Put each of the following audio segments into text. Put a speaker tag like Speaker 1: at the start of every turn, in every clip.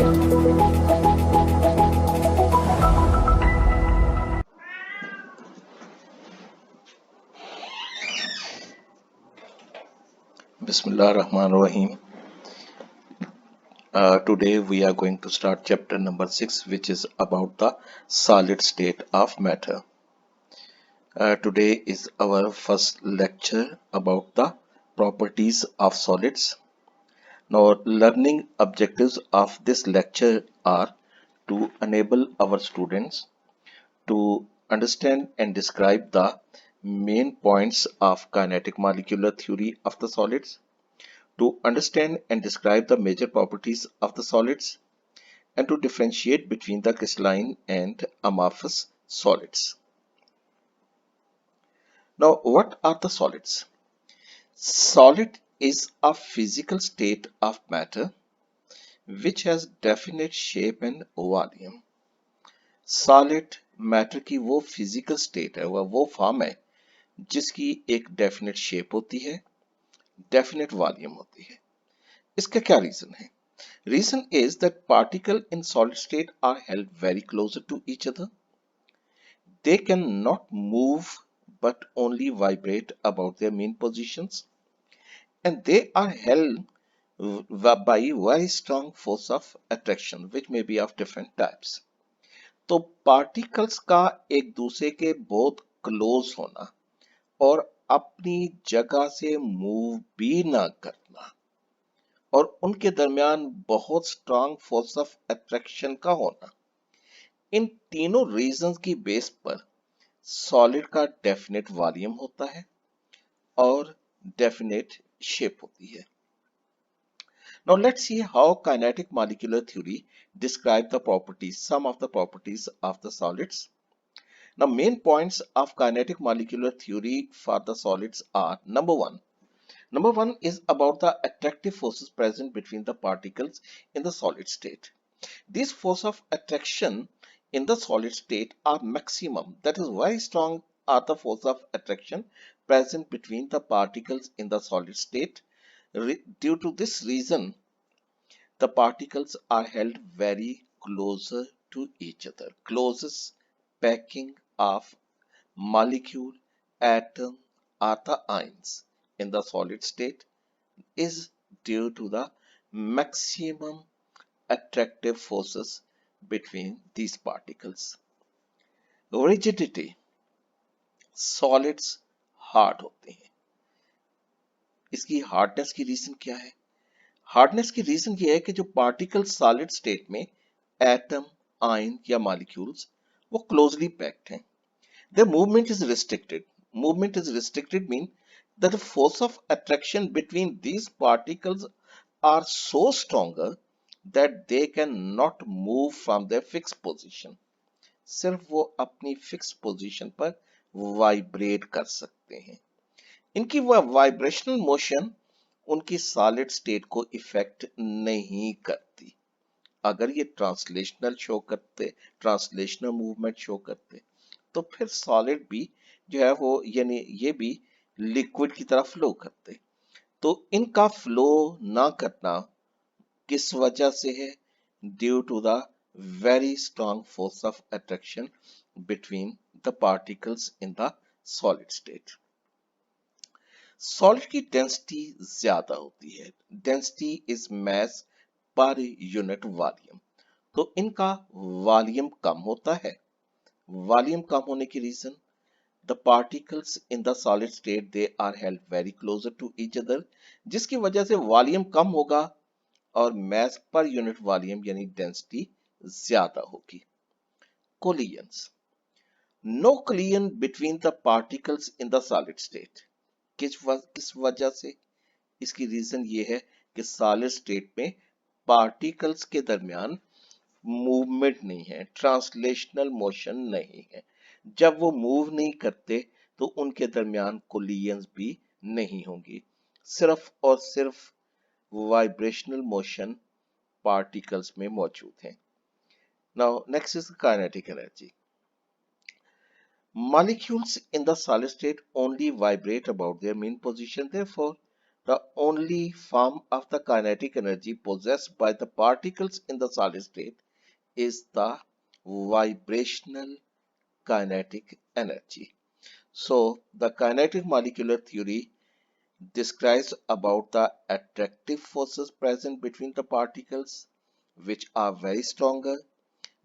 Speaker 1: Bismillah Rahman Rahim. Today we are going to start chapter number 6, which is about the solid state of matter. Today is our first lecture about the properties of solids. Now, learning objectives of this lecture are to enable our students to understand and describe the main points of kinetic molecular theory of the solids, to understand and describe the major properties of the solids, and to differentiate between the crystalline and amorphous solids. Now, what are the solids? Solid is a physical state of matter which has definite shape and volume. Solid matter की वो physical state है, वह वो form है जिसकी एक definite shape होती है, डेफिनेट वॉल्यूम होती है. इसका क्या रीजन है? Reason is that particle in solid state are held very closer to each other. They cannot move but only vibrate about their mean positions, and they are held by very strong force of attraction which may be of different types. तो particles का एक दूसरे के बहुत close होना और अपनी जगह से मूव भी ना करना और उनके दरमियान बहुत स्ट्रांग फोर्स ऑफ अट्रैक्शन का होना, इन तीनों रीजंस की बेस पर सॉलिड का डेफिनेट वॉल्यूम होता है और डेफिनेट शेप होती है. Now let's see how kinetic molecular theory describe the properties, some of the properties of the solids. Now main points of kinetic molecular theory for the solids are: number one is about the attractive forces present between the particles in the solid state. These forces of attraction in the solid state are maximum, that is very strong are the force of attraction present between the particles in the solid state. Due to this reason, the particles are held very closer to each other. Closest packing of molecule, atom or the ions in the solid state is due to the maximum attractive forces between these particles. Rigidity, solids hard होते हैं. इसकी hardness की reason क्या है? Hardness की reason ये है कि जो पार्टिकल सॉलिड स्टेट में एटम, आयन या मॉलिक्यूल्स वो क्लोजली पैक्ड हैं. Their movement is restricted. Movement is restricted mean that the force of attraction between these particles are so stronger that they cannot move from their fixed position. सिर्फ वो अपनी fix position पर vibrate कर सकते हैं. इनकी वह वाइब्रेशनल मोशन उनकी सॉलिड स्टेट को इफेक्ट नहीं करती. अगर ये ट्रांसलेशनल शो करते, ट्रांसलेशनल मूवमेंट शो करते, तो फिर सॉलिड भी जो है वो यानी ये भी लिक्विड की तरह फ्लो करते. तो इनका फ्लो ना करना किस वजह से है? Due to the very strong force of attraction between the particles in the solid state. Solid की डेंसिटी ज्यादा होती है. Density is mass per unit volume. तो इनका वॉल्यूम कम होता है. वॉल्यूम कम होने की reason, the particles in the solid state they are held very closer to each other, जिसकी वजह से वॉल्यूम कम होगा और मास पर यूनिट वॉल्यूम यानी डेंसिटी ज्यादा होगी. Collisions, no collision between the particles in the solid state. किस वजह से? इसकी रीजन ये है कि सॉलिड स्टेट में पार्टिकल्स के दरमियान मूवमेंट नहीं है, ट्रांसलेशनल मोशन नहीं है. जब वो मूव नहीं करते तो उनके दरमियान कोलिजन्स भी नहीं होंगी. सिर्फ और सिर्फ वाइब्रेशनल मोशन पार्टिकल्स में मौजूद है. Now next is kinetic energy. Molecules in the solid state only vibrate about their mean position. Therefore, The only form of the kinetic energy possessed by the particles in the solid state is the vibrational kinetic energy. So, the kinetic molecular theory describes about the attractive forces present between the particles, which are very stronger,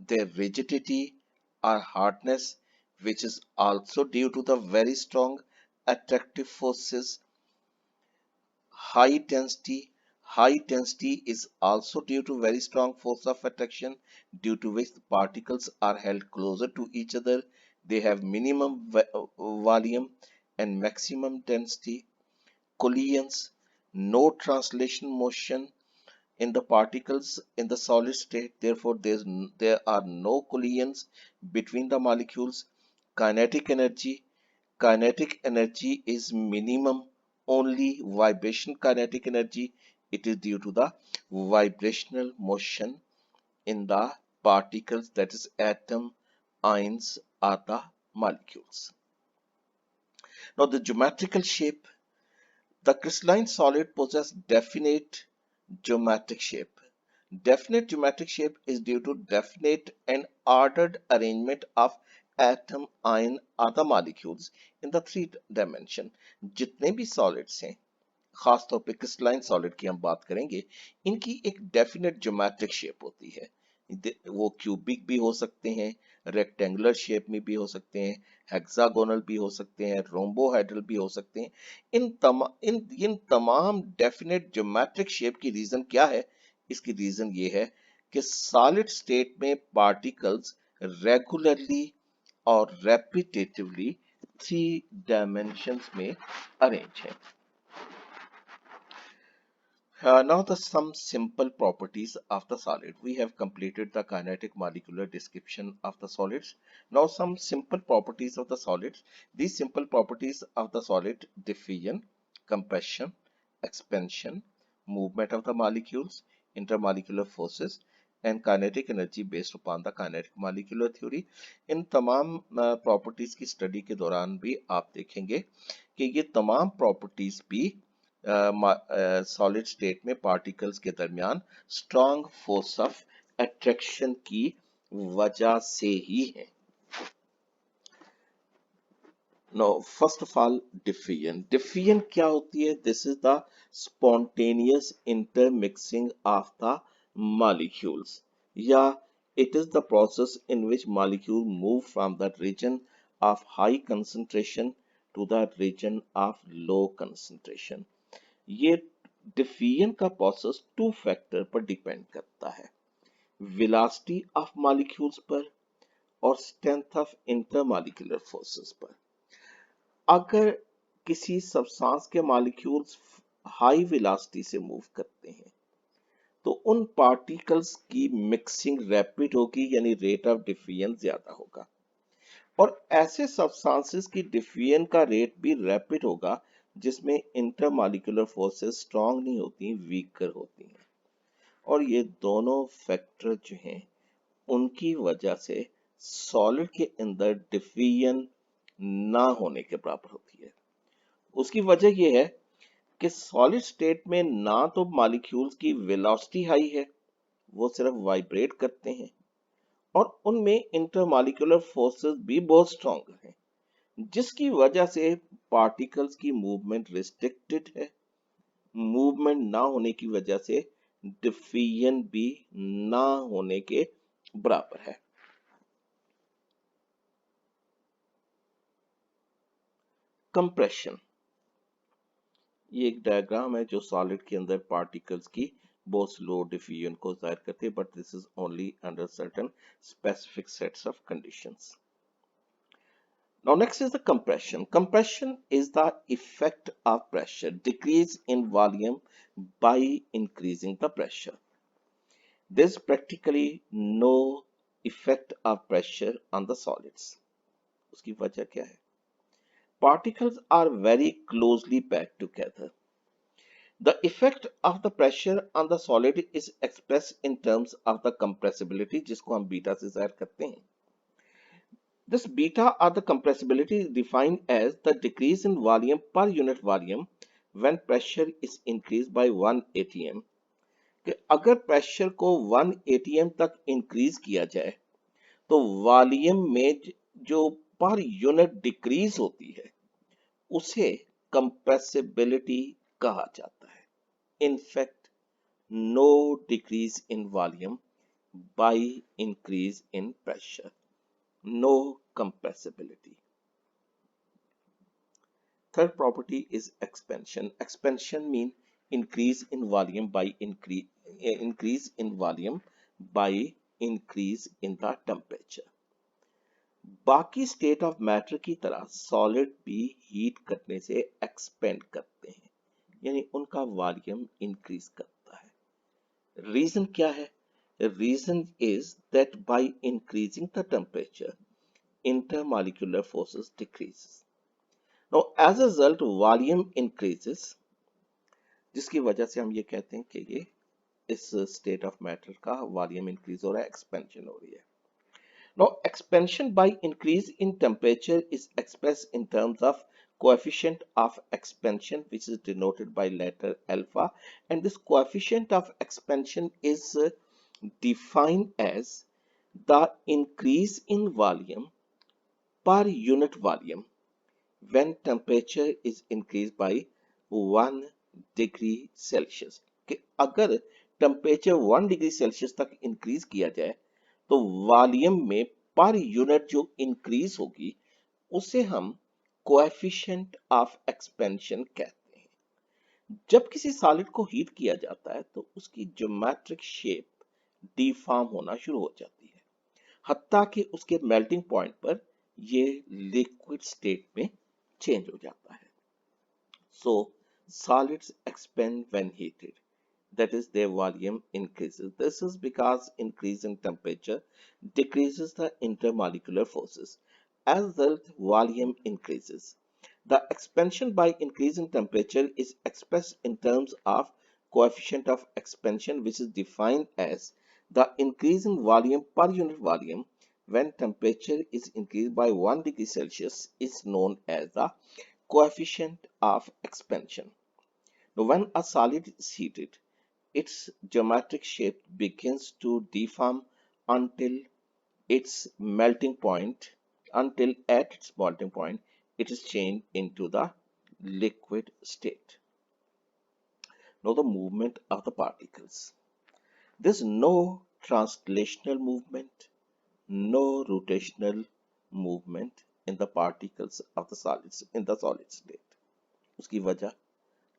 Speaker 1: their rigidity or hardness, which is also due to the very strong attractive forces. High density is also due to very strong force of attraction, due to which the particles are held closer to each other. They have minimum volume and maximum density. Collisions, no translation motion in the particles in the solid state. Therefore, there are no collisions between the molecules. Kinetic energy. Kinetic energy is minimum only vibration kinetic energy. It is due to the vibrational motion in the particles, that is atom, ions, or the molecules. Now the geometrical shape. The crystalline solid possesses definite geometric shape. Definite geometric shape is due to definite and ordered arrangement of atom, ion, other molecules in the three dimension. जितने भी solids हैं, खास तौर पे crystalline solid की हम बात करेंगे, इनकी एक डेफिनेट ज्योमेट्रिक शेप होती है. वो क्यूबिक भी हो सकते हैं, रेक्टेंगुलर शेप में भी हो सकते हैं, हेक्सागोनल भी हो सकते हैं, रोम्बोहेड्रल भी हो सकते हैं. इन तमाम डेफिनेट ज्योमेट्रिक शेप की रीजन क्या है? इसकी रीजन ये है कि सॉलिड स्टेट में पार्टिकल्स रेगुलरली और रेपिटेटिवली थ्री डायमेंशंस में अरेंज है. Now some simple properties of the solid. We have completed the kinetic molecular description of the solids. Now some simple properties of the solids. These simple properties of the solid: diffusion, compression, expansion, movement of the molecules, intermolecular forces, and kinetic energy based upon the kinetic molecular theory. इन तमाम properties की study के दौरान भी आप देखेंगे कि ये तमाम properties भी सॉलिड स्टेट में पार्टिकल्स के दरमियान स्ट्रॉन्ग फोर्स ऑफ अट्रैक्शन की वजह से ही है. No first of all diffusion. Diffusion क्या होती है? This is the spontaneous intermixing of the molecules, या it is the process in which molecules move from the region of high concentration to the region of low concentration. ये diffusion का process two factor पर depend करता है: velocity of molecules पर और strength of intermolecular forces पर. अगर किसी सब्सटेंस के मॉलिक्यूल्स हाई वेलोसिटी से मूव करते हैं तो उन पार्टिकल्स की मिक्सिंग रैपिड होगी, यानी रेट ऑफ डिफ्यूजन ज्यादा होगा. और ऐसे सब्सटेंसेस की डिफ्यूजन का रेट भी रैपिड होगा जिसमें इंटरमॉलिक्यूलर फोर्सेस स्ट्रांग नहीं होती, वीकर होती हैं. और ये दोनों फैक्टर जो हैं उनकी वजह से सॉलिड के अंदर डिफ्यूजन ना होने के बराबर होती है. उसकी वजह ये है कि सॉलिड स्टेट में ना तो मॉलिक्यूल्स की वेलोसिटी हाई है, वो सिर्फ वाइब्रेट करते हैं, और उनमें इंटरमॉलिक्यूलर फोर्सेस भी बहुत स्ट्रॉन्ग हैं, जिसकी वजह से पार्टिकल्स की मूवमेंट रिस्ट्रिक्टेड है. मूवमेंट ना होने की वजह से डिफ्यूजन भी ना होने के बराबर है. कंप्रेशन. ये एक डायग्राम है जो सॉलिड के अंदर पार्टिकल्स की बहुत स्लो डिफ्यूजन को जाहिर करते हैं, but this is only under certain specific sets of conditions. Now next is the compression. Compression is the effect of pressure decrease in volume by increasing the pressure. There is practically no effect of pressure on the solids. उसकी वजह क्या है? Particles are very closely packed together. The effect of the pressure on the solid is expressed in terms of the compressibility, जिसको हम beta से जाहिर करते हैं. This beta or the compressibility is defined as the decrease in volume per unit volume when pressure is increased by 1 atm, कि अगर pressure को 1 atm तक इंक्रीज किया जाए तो वॉल्यूम में जो पर यूनिट डिक्रीज होती है उसे कंप्रेसिबिलिटी कहा जाता है। In fact, no decrease in volume by increase in pressure, no compressibility. Third property is expansion. Expansion means increase in volume by increase in volume by increase in the temperature. बाकी state of matter की तरह solid भी heat करने से expand करते हैं, यानी उनका वॉल्यूम इंक्रीज करता है। रीजन क्या है? Reason is that by increasing the temperature intermolecular forces decreases. Now as a result volume increases, जिसकी वजह से हम ये कहते हैं कि ये इस स्टेट ऑफ मैटर का वॉल्यूम इंक्रीज हो रहा है, एक्सपेंशन हो रही है। Now expansion by increase in temperature is expressed in terms of coefficient of expansion, which is denoted by letter alpha, and this coefficient of expansion is defined as the increase in volume per unit volume when temperature is increased by 1 degree Celsius. कि अगर temperature 1 degree Celsius तक increase किया जाए तो volume में per unit जो increase होगी उसे हम कोएफिशिएंट ऑफ एक्सपेंशन कहते हैं। जब किसी सॉलिड को हीट किया जाता है तो उसकी ज्योमेट्रिक शेप डिफॉर्म होना शुरू हो जाती है, हत्ता कि उसके मेल्टिंग पॉइंट पर ये लिक्विड स्टेट में चेंज हो जाता है। So solids expand when heated, that is their volume increases. This is because increase in temperature decreases the intermolecular forces. As the volume increases, the expansion by increase in temperature is expressed in terms of coefficient of expansion, which is defined as the increase in volume per unit volume when temperature is increased by 1 degree Celsius is known as the coefficient of expansion. Now, when a solid is heated, its geometric shape begins to deform until its melting point, until at its melting point, it is changed into the liquid state. Now, the movement of the particles. There's no translational movement, no rotational movement in the particles of the solids in the solid state. उसकी वजह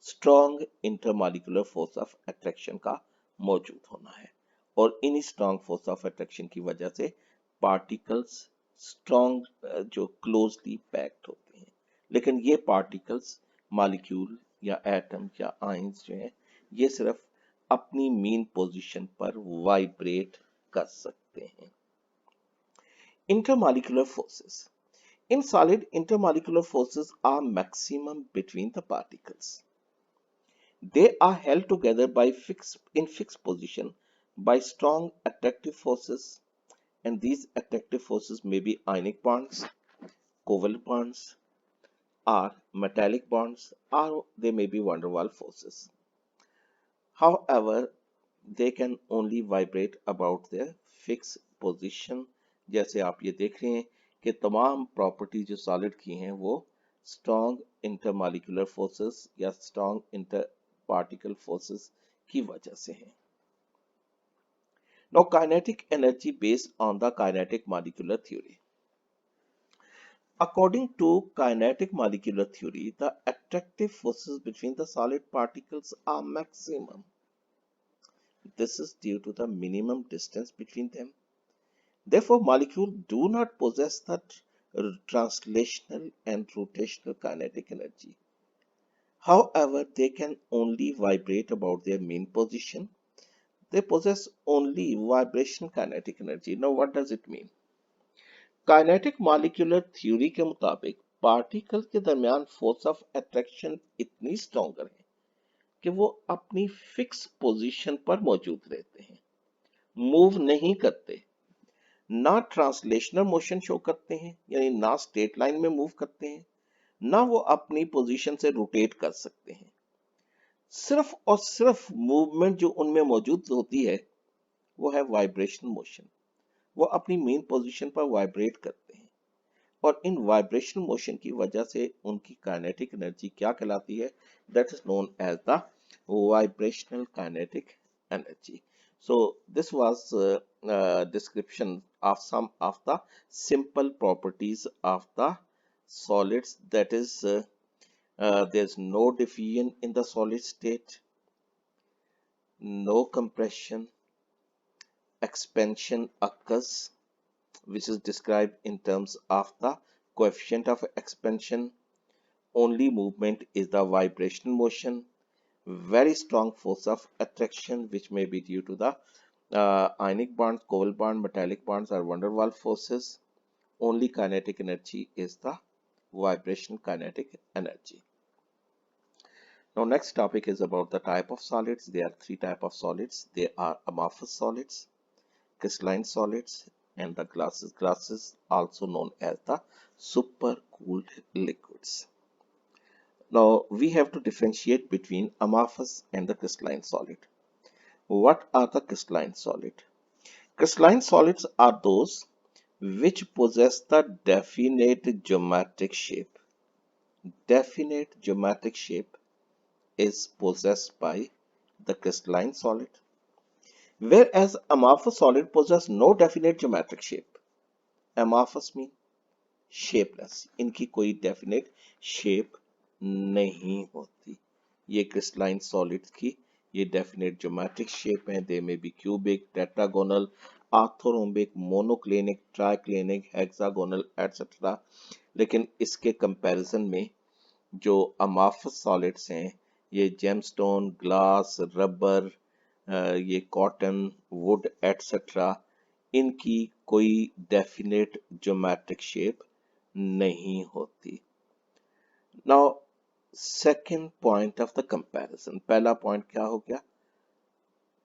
Speaker 1: strong intermolecular force of attraction का मौजूद होना है, और इन्हीं strong force of attraction की वजह से पार्टिकल्स स्ट्रॉन्ग जो क्लोजली पैक्ड होते हैं, लेकिन ये पार्टिकल्स मॉलिक्यूल या एटम या आयंस जो हैं ये सिर्फ अपनी मीन पोजीशन पर वाइब्रेट कर सकते हैं। Intermolecular forces. In solid, intermolecular forces are maximum between the particles. They are held together by fixed position by strong attractive forces, and these attractive forces may be ionic bonds, covalent bonds, or metallic bonds, or they may be van der Waals forces. However, they can only vibrate about their fixed position. जैसे आप ये देख रहे हैं कि तमाम property जो solid की हैं वो स्ट्रॉन्ग इंटरमॉलिक्यूलर फोर्सेस या स्ट्रॉन्ग इंटर पार्टिकल फोर्सेस की वजह से हैं। Now kinetic energy based on the kinetic molecular theory. According to kinetic molecular theory, the attractive forces between the solid particles are maximum. This is due to the minimum distance between them. Therefore, molecules do not possess that translational and rotational kinetic energy. However, they can only vibrate about their mean position. They possess only vibration kinetic energy. Now, what does it mean? Kinetic molecular theory के मुताबिक particle के दरमियान force of attraction इतनी stronger है कि वो अपनी fix position पर मौजूद रहते हैं, मूव नहीं करते, ना ट्रांसलेशनल मोशन शो करते हैं यानी ना स्ट्रेट लाइन में मूव करते हैं, ना वो अपनी पोजीशन से रोटेट कर सकते हैं। सिर्फ और सिर्फ मूवमेंट जो उनमें मौजूद होती है वो है वाइब्रेशन मोशन। वो अपनी मेन पोजीशन पर वाइब्रेट करते हैं और इन वाइब्रेशन मोशन की वजह से उनकी काइनेटिक एनर्जी क्या कहलाती है? That is known as the vibrational kinetic energy. So this was description of some of the simple properties of the solids. That is, there's no diffusion in the solid state, no compression, expansion occurs, which is described in terms of the coefficient of expansion. Only movement is the vibrational motion. Very strong force of attraction, which may be due to the ionic bonds, covalent bond, metallic bonds, or van der Waals forces. Only kinetic energy is the vibration kinetic energy. Now, next topic is about the type of solids. There are three types of solids. They are amorphous solids, crystalline solids, and the gases also known as the supercooled liquids. Now we have to differentiate between amorphous and the crystalline solid. What are the crystalline solid? Crystalline solids are those which possess the definite geometric shape. Definite geometric shape is possessed by the crystalline solid, whereas amorphous solid possess no definite geometric shape. Amorphous means shapeless, इनकी कोई definite shape नहीं होती। ये crystalline solids की ये definite geometric shape है। They may be cubic, tetragonal, orthorhombic, monoclinic, triclinic, hexagonal etcetera. लेकिन इसके कंपैरिजन में जो अमार्फस सॉलिड्स हैं, ये जेमस्टोन, ग्लास, रबर, ये कॉटन, वुड एटसेट्रा, इनकी कोई डेफिनेट ज्योमेट्रिक शेप नहीं होती। Now second point of the comparison, पहला पॉइंट क्या हो गया?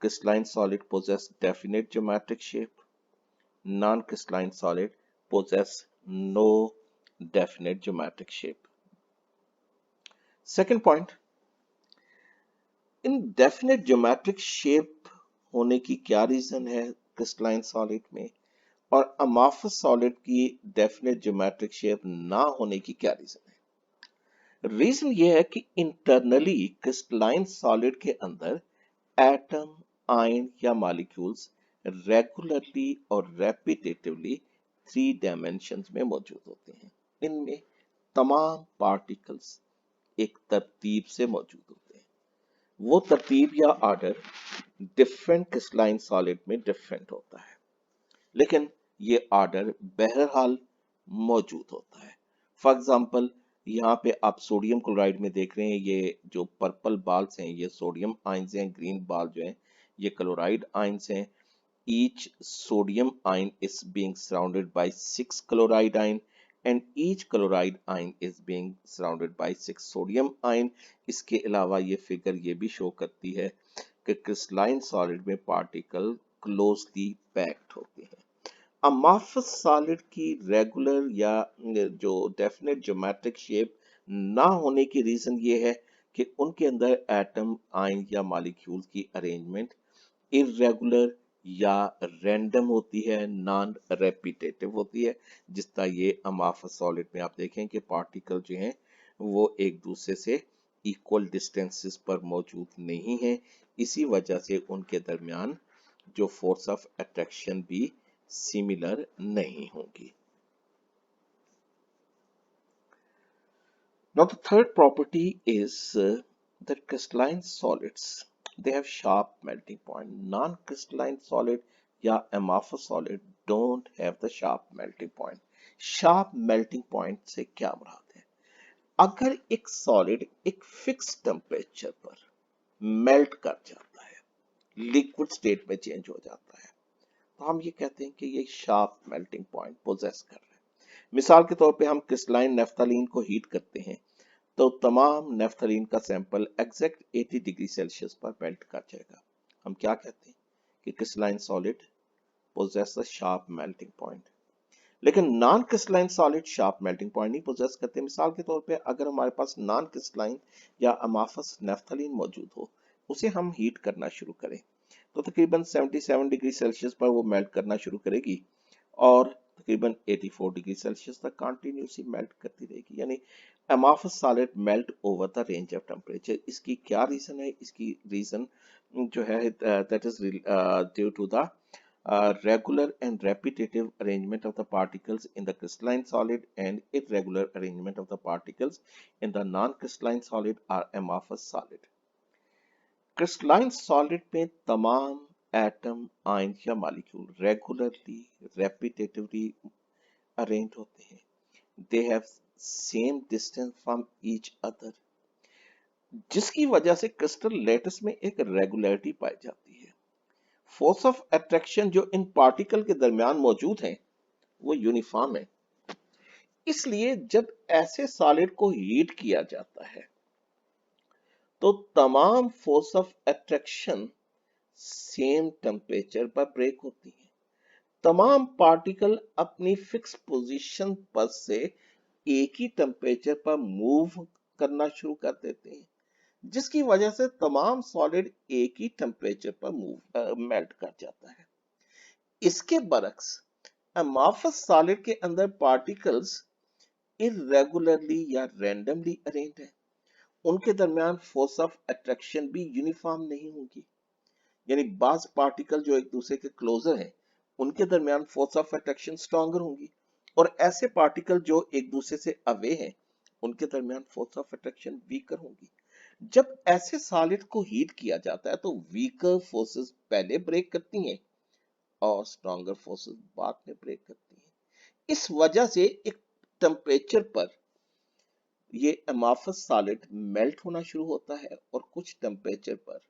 Speaker 1: Crystalline solid possess definite geometric shape, non crystalline solid possess no definite geometric shape. Second point, in definite geometric shape होने की क्या रीजन है क्रिस्टलाइन सॉलिड में, और अमार्फस सॉलिड की डेफिनेट ज्योमेट्रिक शेप ना होने की क्या रीजन है? रीजन ये है कि इंटरनली क्रिस्टलाइन सॉलिड के अंदर एटम, आयन या मॉलिक्यूल्स रेगुलरली और रेपिटेटिवली थ्री डायमेंशंस में मौजूद होते हैं। इनमें तमाम पार्टिकल्स एक तरतीब से मौजूद होते हैं। वो तरतीब या ऑर्डर डिफरेंट क्रिस्टलाइन सॉलिड में डिफरेंट होता है, लेकिन ये ऑर्डर बहरहाल मौजूद होता है। फॉर एग्जाम्पल, यहाँ पे आप सोडियम क्लोराइड में देख रहे हैं, ये जो पर्पल बाल्स हैं ये सोडियम आयंस हैं, ग्रीन बाल जो हैं ये क्लोराइड आयंस हैं। Each sodium ion is being surrounded by 6 chloride ion and each chloride ion is being surrounded by 6 sodium ion। इसके अलावा ये फिगर ये भी शो करती है कि क्रिस्टलाइन सॉलिड में पार्टिकल क्लोजली पैक्ड होते हैं। अमार्फस सॉलिड की रेगुलर या जो डेफिनेट ज्योमेट्रिक शेप ना होने की रीजन ये है कि उनके अंदर एटम, आयन या मॉलिक्यूल की अरेंजमेंट इरेगुलर या रैंडम होती है, नॉन रेपिटेटिव होती है। जिस तरह ये अमार्फस सॉलिड में आप देखें कि पार्टिकल जो हैं वो एक दूसरे से इक्वल डिस्टेंसेस पर मौजूद नहीं है, इसी वजह से उनके दरमियान जो फोर्स ऑफ अट्रैक्शन भी सिमिलर नहीं होगी। Now the third property is that crystalline solids, they have sharp melting point. Non-crystalline solid या amorphous solid don't have the sharp melting point. Sharp melting point से क्या मुराद है? अगर एक सॉलिड एक फिक्स टेम्परेचर पर मेल्ट कर जाता है, लिक्विड स्टेट में चेंज हो जाता है, तो हम ये कहते हैं कि ये शार्प मेल्टिंग पॉइंट पोजेस कर रहे हैं। मिसाल के तौर पे हम क्रिस्टलाइन नेफ्थलीन को हीट करते हैं तो तमाम नेफ्थलीन का सैंपल एग्जैक्ट 80 डिग्री सेल्सियस पर मेल्ट कर जाएगा। हम क्या कहते हैं कि crystalline solid possess a sharp melting point. लेकिन non crystalline solid sharp melting point नहीं पोजेस करते। मिसाल के तौर पे अगर हमारे पास नॉन क्रिस्टलाइन या अमाफस नेफ्थलीन मौजूद हो, उसे हम हीट करना शुरू करें तो तकरीबन 77 डिग्री सेल्सियस पर वो मेल्ट करना शुरू करेगी और तकरीबन 84 डिग्री सेल्सियस तक कंटिन्यूसली मेल्ट करती रहेगी। यानी amorphous solid melt over the range of temperature. इसकी क्या रीजन है? इसकी रीजन जो है that is due to the regular and repetitive arrangement of the particles in the crystalline solid and irregular arrangement of the particles in the non-crystalline solid or amorphous solid. Crystalline solid में तमाम atom, ion या molecule regularly repetitively arrange होते हैं। They have same distance from each other, जिसकी वजह से crystal lettuce में एक रेगुलरिटी पाई जाती है। फोर्स ऑफ अट्रैक्शन जो इन पार्टिकल के दरमियान मौजूद है वो यूनिफॉर्म है। इसलिए जब ऐसे सॉलिड को हीट किया जाता है तो तमाम force of attraction same temperature पर ब्रेक होती है। तमाम पार्टिकल अपनी फिक्स पोजीशन पर से एक ही टेम्परेचर पर मूव करना शुरू कर देते हैं, जिसकी वजह से तमाम सॉलिड एक ही टेम्परेचर पर मेल्ट कर जाता है। इसके बरक्स अमार्फस सॉलिड के अंदर पार्टिकल्स इरेगुलरली या रैंडमली अरेंज्ड है। उनके दरमियान फोर्स ऑफ अट्रैक्शन भी यूनिफॉर्म नहीं होगी। यानी बाज पार्टिकल जो एक दूसरे के क्लोजर हैं, उनके दरमियान फोर्स ऑफ अट्रैक्शन स्ट्रॉन्गर होंगी और ऐसे पार्टिकल जो एक दूसरे से अवे हैं, उनके दरमियान फोर्स ऑफ अट्रैक्शन वीकर होंगी। जब ऐसे सॉलिड को हीट किया जाता है तो वीकर फोर्सेस पहले ब्रेक करती हैं और स्ट्रॉन्गर फोर्सेस बाद में ब्रेक करती हैं। इस वजह से एक टेम्परेचर पर ये अमार्फस सॉलिड मेल्ट होना शुरू होता है और कुछ टेम्परेचर पर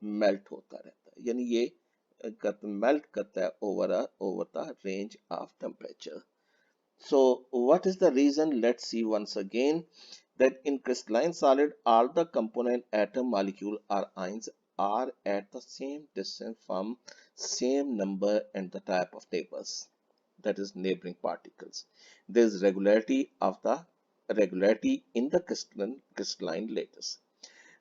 Speaker 1: मेल्ट होता रहता है। यानी ये मेल्ट करता है over the range of temperature. So what is the reason? Let's see once again that in crystalline solid all the component atom, molecule or ions are at the same distance from same number and the type of neighbors, that is neighboring particles. There is regularity in the crystalline lattice.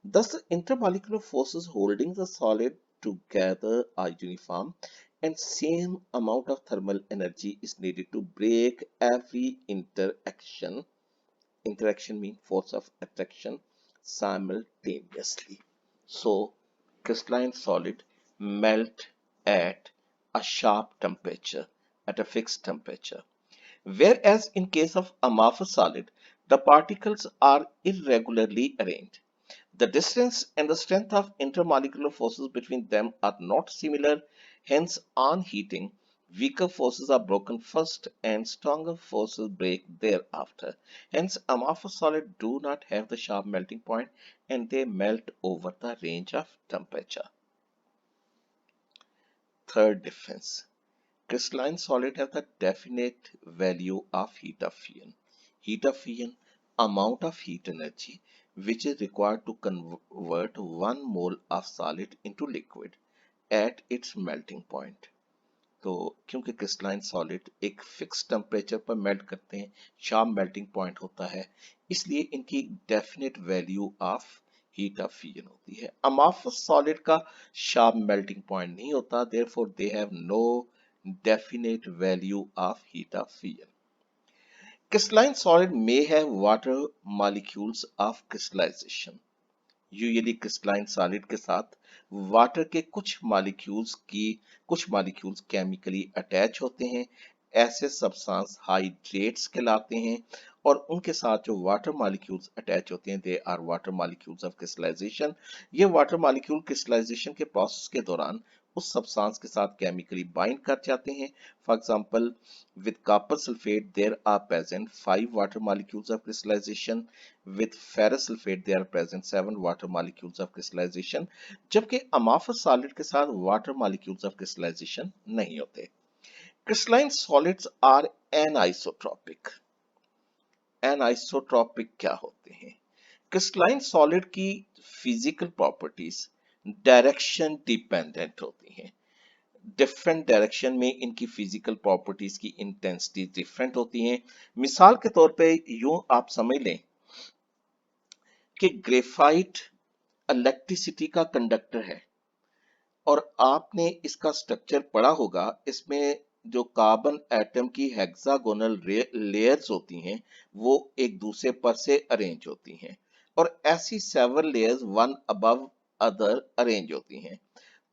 Speaker 1: Thus, the intermolecular forces holding the solid together are uniform and same amount of thermal energy is needed to break every interaction. Interaction means force of attraction simultaneously. So, crystalline solid melt at a sharp temperature, at a fixed temperature. Whereas in case of amorphous solid, the particles are irregularly arranged. The distance and the strength of intermolecular forces between them are not similar, hence on heating, weaker forces are broken first and stronger forces break thereafter. Hence amorphous solids do not have the sharp melting point and they melt over the range of temperature. Third difference. Crystalline solid have the definite value of heat of fusion. Heat of fusion, amount of heat energy which is required to convert 1 mole of solid into liquid at its melting point. तो क्योंकि crystalline solid एक fix temperature पर melt करते हैं, sharp melting point होता है, इसलिए इनकी definite value of heat of fusion होती है। अमार्फस सॉलिड का शार्प मेल्टिंग पॉइंट नहीं होता, therefore they have no definite value of heat of fusion. Crystalline solid may have water molecules of crystallization. Usually crystalline solid के साथ water के कुछ molecules chemically attach होते हैं। ऐसे सब्सटेंस हाइड्रेट्स कहलाते हैं और उनके साथ जो वाटर मॉलिक्यूल्स अटैच होते हैं, they are water molecules of crystallisation. ये वाटर मॉलिक्यूल क्रिस्टलाइजेशन के प्रोसेस के दौरान उस सब्सटेंस के साथ केमिकली बाइंड कर जाते हैं। For example with copper sulfate there are present 5 water molecules of crystallization. With ferrous sulfate there are present 7 water molecules of crystallization. जबकि amorphous solid के साथ water molecules of crystallization नहीं होते। Crystalline solids are anisotropic. Anisotropic क्या होते हैं? Crystalline solid की physical properties direction dependent होती हैं। डिफरेंट डायरेक्शन में इनकी फिजिकल प्रॉपर्टीज की इंटेंसिटी डिफरेंट होती हैं। मिसाल के तौर पे यूं आप समझ लें कि ग्रेफाइट इलेक्ट्रिसिटी का कंडक्टर है और आपने इसका स्ट्रक्चर पढ़ा होगा। इसमें जो कार्बन एटम की हेक्सागोनल लेयर्स होती हैं वो एक दूसरे पर से अरेंज होती हैं और ऐसी 7 layers one above other arrange होती हैं।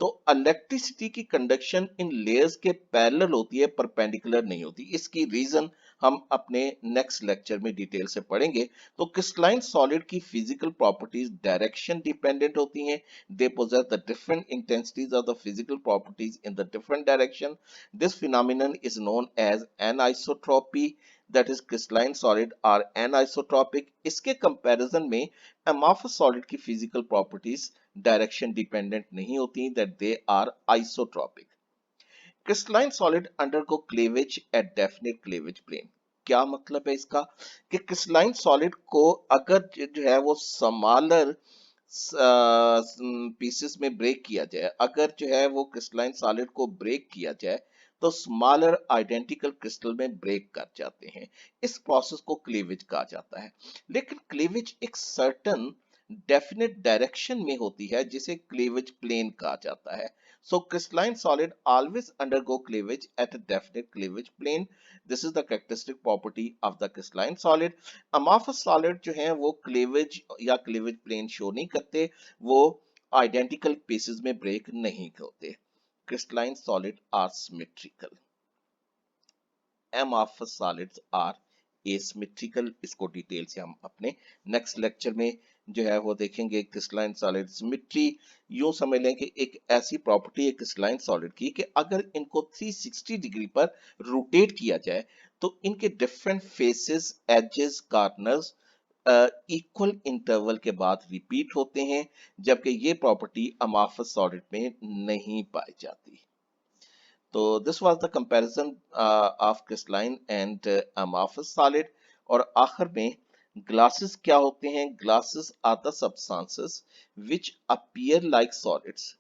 Speaker 1: तो इलेक्ट्रिसिटी की कंडक्शन इन लेयर्स के पैरेलल होती है, परपेंडिकुलर नहीं होती। इसकी रीजन हम अपने नेक्स्ट लेक्चर में डिटेल से पढ़ेंगे। तो क्रिस्टलाइन सॉलिड की फिजिकल प्रॉपर्टीज डायरेक्शन डिपेंडेंट होती हैं। दे possess the different intensities of the physical properties in the different direction. This phenomenon is known as anisotropy, that is crystalline solid are anisotropic. इसके comparison में amorphous solid की physical properties direction dependent नहीं होती, that they are isotropic. Crystalline solid undergo cleavage at definite cleavage plane. क्या मतलब है इसका कि क्रिस्टलाइन सॉलिड को अगर जो है वो स्मॉलर पीसेस में ब्रेक किया जाए, अगर जो है वो क्रिस्टलाइन सॉलिड को ब्रेक किया जाए तो स्मॉलर आइडेंटिकल क्रिस्टल में ब्रेक कर जाते हैं। इस प्रोसेस को क्लीवेज कहा जाता है। लेकिन क्लीवेज एक सर्टन डेफिनेट डायरेक्शन में होती है जिसे क्लीवेज प्लेन कहा जाता है। So crystalline solid always undergo cleavage at a definite cleavage plane. This is the characteristic property of the crystalline solid. Amorphous solid जो हैं वो cleavage या cleavage plane show नहीं करते, वो identical pieces में break नहीं होते। Crystalline solid are symmetrical. amorphous solids are asymmetrical। इसको डिटेल से हम अपने नेक्स्ट लेक्चर में जो है वो देखेंगे। क्रिस्टलाइन सॉलिड सिमेट्री यूं समझ लें कि एक ऐसी प्रॉपर्टी है क्रिस्टलाइन सॉलिड की कि अगर इनको 360 डिग्री पर रोटेट किया जाए तो इनके different faces, edges, corners equal interval के बाद रिपीट होते हैं, जबकि ये प्रॉपर्टी अमॉर्फस सॉलिड में नहीं पाई जाती। तो this was the comparison of crystalline and amorphous solid. और आखिर में ग्लासेस क्या होते हैं? Glasses are the substances which appear like solids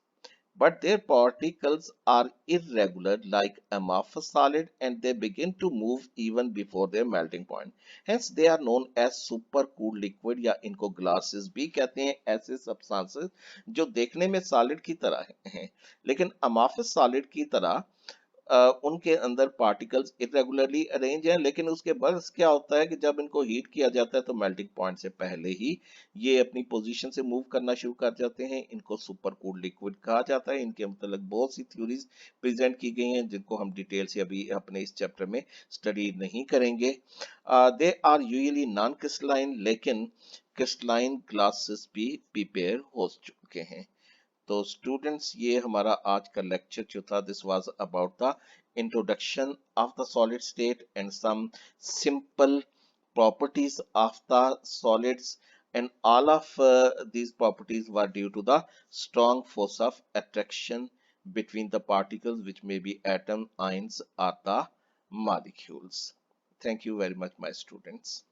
Speaker 1: but their particles are irregular like amorphous solid and they begin to move even before their melting point. Hence they are known as supercooled liquid या इनको glasses भी कहते हैं। ऐसे substances जो देखने में solid की तरह हैं लेकिन amorphous solid की तरह उनके अंदर पार्टिकल्स इरेगुलरली अरेंज हैं। लेकिन उसके बस क्या होता है कि जब इनको हीट किया जाता है तो मेल्टिंग पॉइंट से पहले ही ये अपनी पोजीशन से मूव करना शुरू कर जाते हैं। इनको सुपर कूल्ड लिक्विड कहा जाता है। इनके मतलब बहुत सी थ्योरीज प्रेजेंट की गई हैं जिनको हम डिटेल से अभी अपने इस चैप्टर में स्टडी नहीं करेंगे। They are usually non crystalline, लेकिन क्रिस्टलाइन ग्लासेस भी प्रिपेयर हो चुके हैं। तो स्टूडेंट्स ये हमारा आज का लेक्चर जो था this was about the introduction of the solid state and some simple properties of the solids, and all of these properties were due to the strong force of attraction between the particles, which may be atom, ions or the molecules. Thank you very much my students.